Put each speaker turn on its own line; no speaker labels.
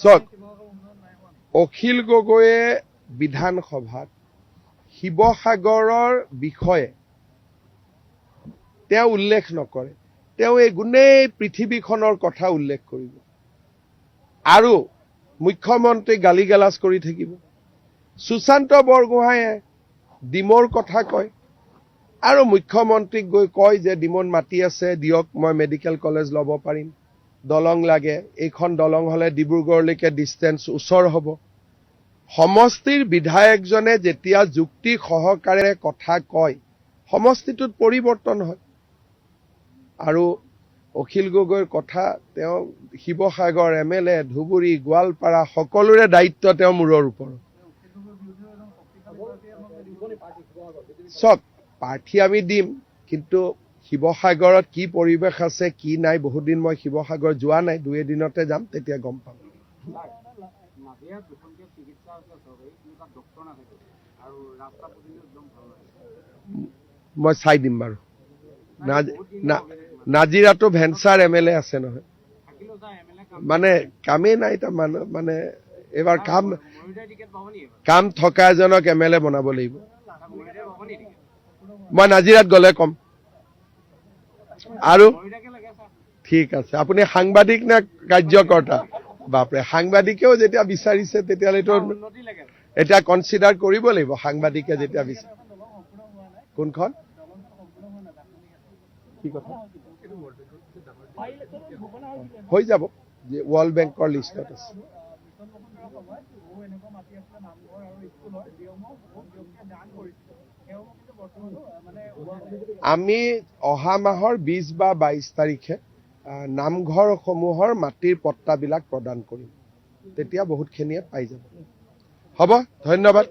চাওক, অখিল গগৈয়ে বিধানসভাত শিৱসাগৰৰ বিষয়ে তেওঁ উল্লেখ নকৰে। তেওঁ এই গোটেই পৃথিৱীখনৰ কথা উল্লেখ কৰিব আৰু মুখ্যমন্ত্ৰী গালি গালাজ কৰি থাকিব। সুশান্ত বৰগোহাঁয়ে ডিমৰ কথা কয় আৰু মুখ্যমন্ত্ৰীক গৈ কয় যে ডিমত মাটি আছে, দিয়ক, মই মেডিকেল কলেজ ল'ব পাৰিম, দলং লাগে, এইখন দলং হলে ডিব্ৰুগড়লৈকে ডিষ্টেঞ্চ ওচৰ হ'ব। সমষ্টিৰ বিধায়কজনে যেতিয়া যুক্তি সহকাৰে কথা কয়, সমষ্টিটোত পৰিৱৰ্তন হয়। আৰু অখিল গগৈৰ কথা, তেওঁ শিৱসাগৰ MLA, ধুবুৰী, গোৱালপাৰা সকলোৰে দায়িত্ব তেওঁ মূৰৰ ওপৰত। চব প্ৰাৰ্থী আমি দিম, কিন্তু শিৱসাগৰত কি পৰিৱেশ আছে কি নাই, বহুত দিন মই শিৱসাগৰ যোৱা নাই, 2 দিনতে যাম, তেতিয়া গম পাম। মই চাই দিম বাৰু। নাজিৰাটো ভেঞ্চাৰ MLA আছে নহয়, মানে কামেই নাই তাৰ মানে এইবাৰ কাম থকা এজনক MLA বনাব লাগিব। মই নাজিৰাত গলে কম। আৰু ঠিক আছে, আপুনি সাংবাদিক নে কাৰ্যকৰ্তা? বাপৰে, সাংবাদিকেও যেতিয়া বিচাৰিছে তেতিয়াহ'লেতো এতিয়া কনচিডাৰ কৰিব লাগিব। সাংবাদিকে যেতিয়া বিচাৰে, কোনখন কি কথা হৈ যাব, ৱৰ্ল্ড বেংকৰ লিষ্টত আছে। আমি অহা মাহৰ 20 বা 22 তাৰিখে নামঘৰসমূহৰ মাটিৰ পট্টাবিলাক প্ৰদান কৰিম, তেতিয়া বহুতখিনিয়ে পাই যাব। হ'ব, ধন্যবাদ।